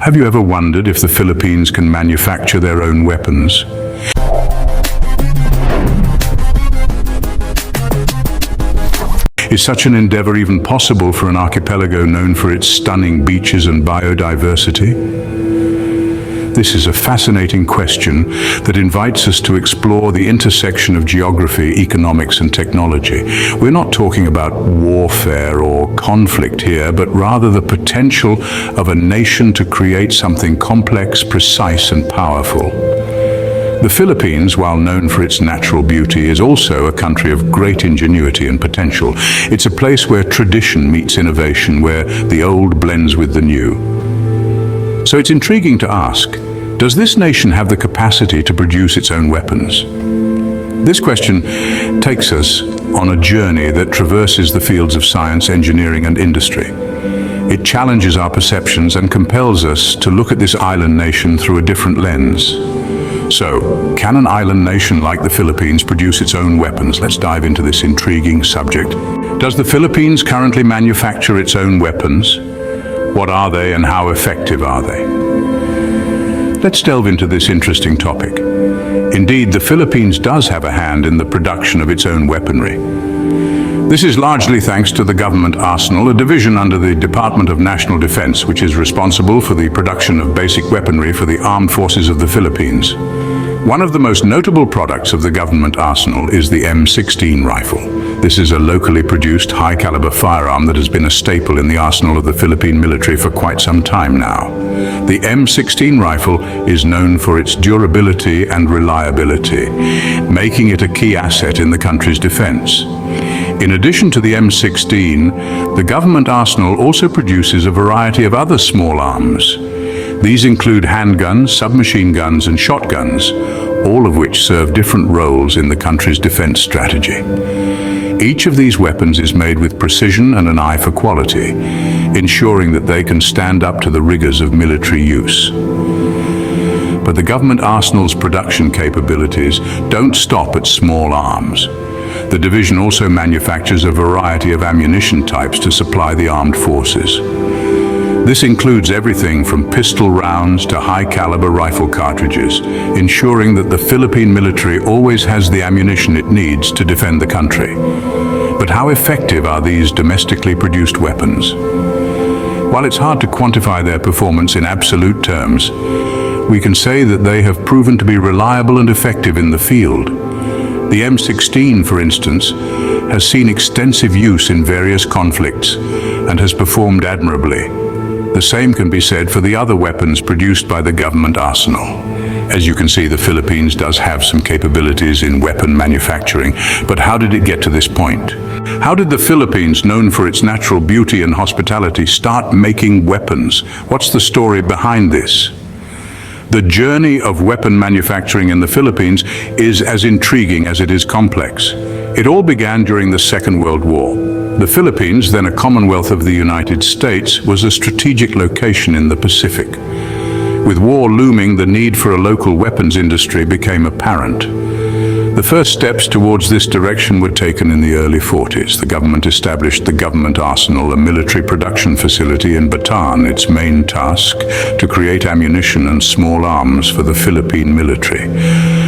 Have you ever wondered if the Philippines can manufacture their own weapons? Is such an endeavor even possible for an archipelago known for its stunning beaches and biodiversity? This is a fascinating question that invites us to explore the intersection of geography, economics, and technology. We're not talking about warfare or conflict here, but rather the potential of a nation to create something complex, precise, and powerful. The Philippines, while known for its natural beauty, is also a country of great ingenuity and potential. It's a place where tradition meets innovation, where the old blends with the new. So it's intriguing to ask, does this nation have the capacity to produce its own weapons? This question takes us on a journey that traverses the fields of science, engineering, and industry. It challenges our perceptions and compels us to look at this island nation through a different lens. So, can an island nation like the Philippines produce its own weapons? Let's dive into this intriguing subject. Does the Philippines currently manufacture its own weapons? What are they and how effective are they? Let's delve into this interesting topic. Indeed, the Philippines does have a hand in the production of its own weaponry. This is largely thanks to the government arsenal, a division under the Department of National Defense, which is responsible for the production of basic weaponry for the armed forces of the Philippines. One of the most notable products of the government arsenal is the M16 rifle. This is a locally produced high-caliber firearm that has been a staple in the arsenal of the Philippine military for quite some time now. The M16 rifle is known for its durability and reliability, making it a key asset in the country's defense. In addition to the M16, the government arsenal also produces a variety of other small arms. These include handguns, submachine guns, and shotguns, all of which serve different roles in the country's defense strategy. Each of these weapons is made with precision and an eye for quality, ensuring that they can stand up to the rigors of military use. But the government arsenal's production capabilities don't stop at small arms. The division also manufactures a variety of ammunition types to supply the armed forces. This includes everything from pistol rounds to high-caliber rifle cartridges, ensuring that the Philippine military always has the ammunition it needs to defend the country. But how effective are these domestically produced weapons? While it's hard to quantify their performance in absolute terms, we can say that they have proven to be reliable and effective in the field. The M16, for instance, has seen extensive use in various conflicts and has performed admirably. The same can be said for the other weapons produced by the government arsenal. As you can see, the Philippines does have some capabilities in weapon manufacturing, but how did it get to this point? How did the Philippines, known for its natural beauty and hospitality, start making weapons? What's the story behind this? The journey of weapon manufacturing in the Philippines is as intriguing as it is complex. It all began during the Second World War. The Philippines, then a Commonwealth of the United States, was a strategic location in the Pacific. With war looming, the need for a local weapons industry became apparent. The first steps towards this direction were taken in the early 40s. The government established the Government Arsenal, a military production facility in Bataan, its main task to create ammunition and small arms for the Philippine military.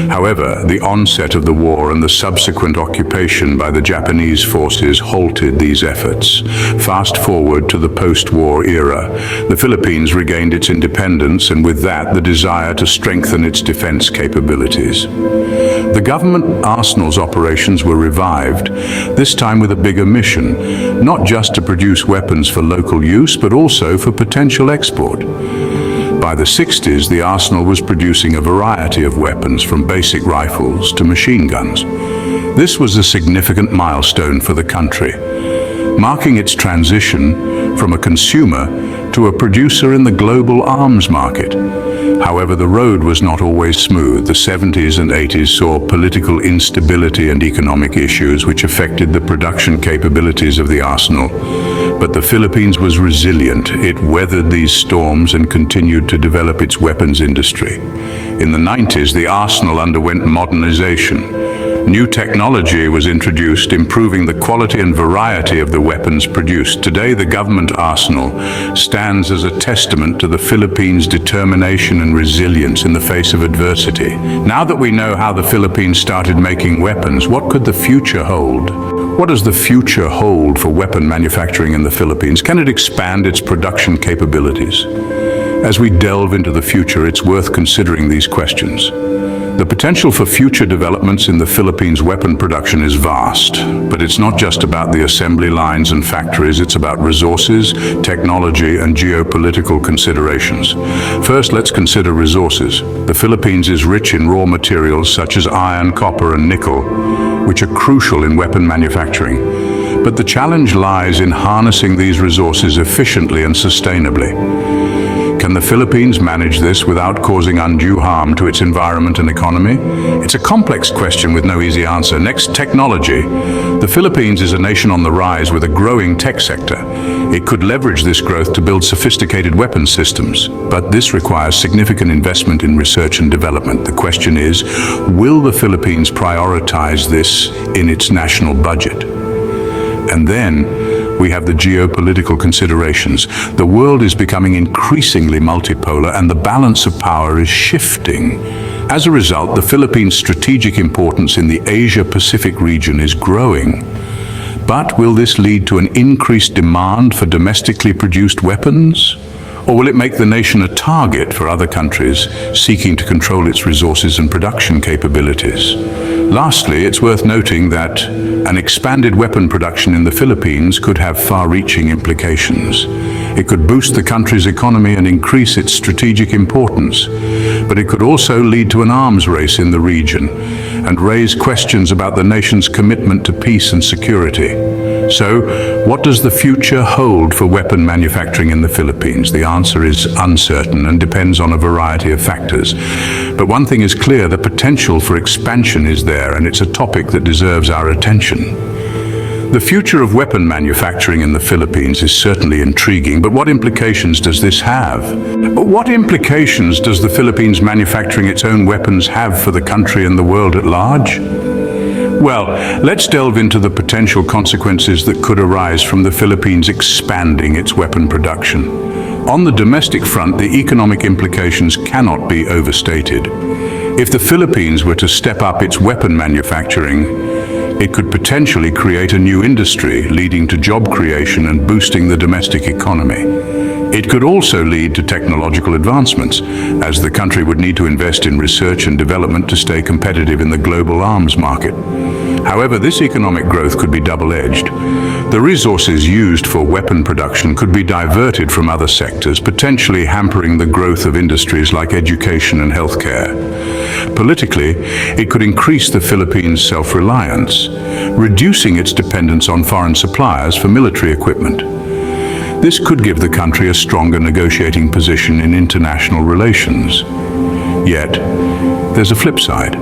However, the onset of the war and the subsequent occupation by the Japanese forces halted these efforts. Fast forward to the post-war era, the Philippines regained its independence and with that the desire to strengthen its defense capabilities. The government arsenal's operations were revived, this time with a bigger mission, not just to produce weapons for local use, but also for potential export. By the 60s, the arsenal was producing a variety of weapons, from basic rifles to machine guns. This was a significant milestone for the country, marking its transition from a consumer to a producer in the global arms market. However, the road was not always smooth. The 70s and 80s saw political instability and economic issues which affected the production capabilities of the arsenal. But the Philippines was resilient. It weathered these storms and continued to develop its weapons industry. In the 90s, the arsenal underwent modernization. New technology was introduced, improving the quality and variety of the weapons produced. Today, the government arsenal stands as a testament to the Philippines' determination and resilience in the face of adversity. Now that we know how the Philippines started making weapons, what could the future hold? What does the future hold for weapon manufacturing in the Philippines? Can it expand its production capabilities? As we delve into the future, it's worth considering these questions. The potential for future developments in the Philippines' weapon production is vast, but it's not just about the assembly lines and factories, it's about resources, technology, and geopolitical considerations. First, let's consider resources. The Philippines is rich in raw materials such as iron, copper, and nickel, which are crucial in weapon manufacturing. But the challenge lies in harnessing these resources efficiently and sustainably. Can the Philippines manage this without causing undue harm to its environment and economy? It's a complex question with no easy answer. Next, technology. The Philippines is a nation on the rise with a growing tech sector. It could leverage this growth to build sophisticated weapons systems, but this requires significant investment in research and development. The question is, will the Philippines prioritize this in its national budget? And then, we have the geopolitical considerations. The world is becoming increasingly multipolar and the balance of power is shifting. As a result, the Philippines' strategic importance in the Asia-Pacific region is growing. But will this lead to an increased demand for domestically produced weapons? Or will it make the nation a target for other countries seeking to control its resources and production capabilities? Lastly, it's worth noting that an expanded weapon production in the Philippines could have far-reaching implications. It could boost the country's economy and increase its strategic importance, but it could also lead to an arms race in the region and raise questions about the nation's commitment to peace and security. So, what does the future hold for weapon manufacturing in the Philippines? The answer is uncertain and depends on a variety of factors. But one thing is clear, the potential for expansion is there, and it's a topic that deserves our attention. The future of weapon manufacturing in the Philippines is certainly intriguing, but what implications does this have? What implications does the Philippines manufacturing its own weapons have for the country and the world at large? Well, let's delve into the potential consequences that could arise from the Philippines expanding its weapon production. On the domestic front, the economic implications cannot be overstated. If the Philippines were to step up its weapon manufacturing, it could potentially create a new industry, leading to job creation and boosting the domestic economy. It could also lead to technological advancements, as the country would need to invest in research and development to stay competitive in the global arms market. However, this economic growth could be double-edged. The resources used for weapon production could be diverted from other sectors, potentially hampering the growth of industries like education and healthcare. Politically, it could increase the Philippines' self-reliance, reducing its dependence on foreign suppliers for military equipment. This could give the country a stronger negotiating position in international relations. Yet, there's a flip side.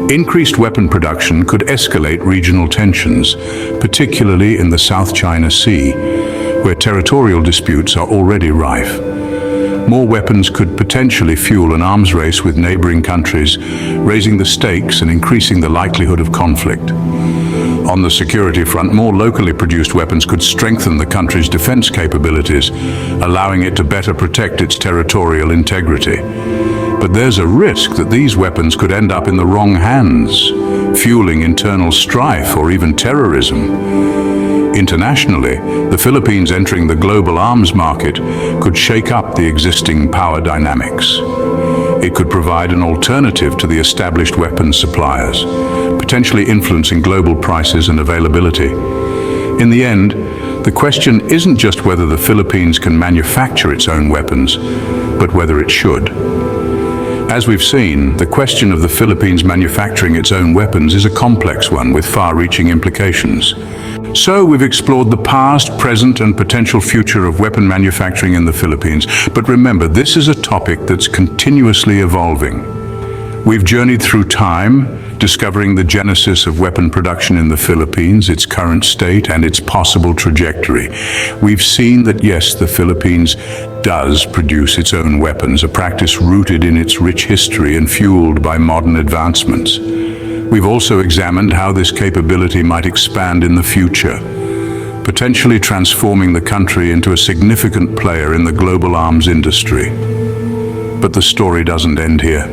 Increased weapon production could escalate regional tensions, particularly in the South China Sea, where territorial disputes are already rife. More weapons could potentially fuel an arms race with neighboring countries, raising the stakes and increasing the likelihood of conflict. On the security front, more locally produced weapons could strengthen the country's defense capabilities, allowing it to better protect its territorial integrity. But there's a risk that these weapons could end up in the wrong hands, fueling internal strife or even terrorism. Internationally, the Philippines entering the global arms market could shake up the existing power dynamics. It could provide an alternative to the established weapons suppliers, potentially influencing global prices and availability. In the end, the question isn't just whether the Philippines can manufacture its own weapons, but whether it should. As we've seen, the question of the Philippines manufacturing its own weapons is a complex one with far-reaching implications. So we've explored the past, present, and potential future of weapon manufacturing in the Philippines. But remember, this is a topic that's continuously evolving. We've journeyed through time, discovering the genesis of weapon production in the Philippines, its current state, and its possible trajectory. We've seen that, yes, the Philippines does produce its own weapons, a practice rooted in its rich history and fueled by modern advancements. We've also examined how this capability might expand in the future, potentially transforming the country into a significant player in the global arms industry. But the story doesn't end here.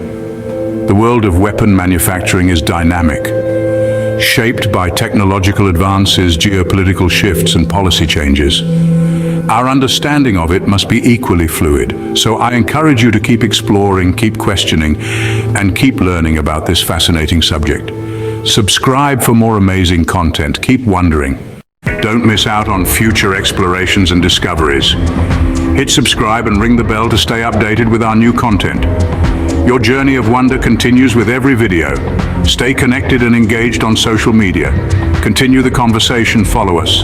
The world of weapon manufacturing is dynamic, shaped by technological advances, geopolitical shifts, and policy changes. Our understanding of it must be equally fluid, so I encourage you to keep exploring, keep questioning, and keep learning about this fascinating subject. Subscribe for more amazing content. Keep wondering. Don't miss out on future explorations and discoveries. Hit subscribe and ring the bell to stay updated with our new content. Your journey of wonder continues with every video. Stay connected and engaged on social media. Continue the conversation, follow us.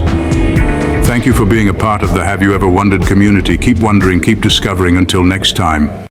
Thank you for being a part of the Have You Ever Wondered community. Keep wondering, keep discovering. Until next time.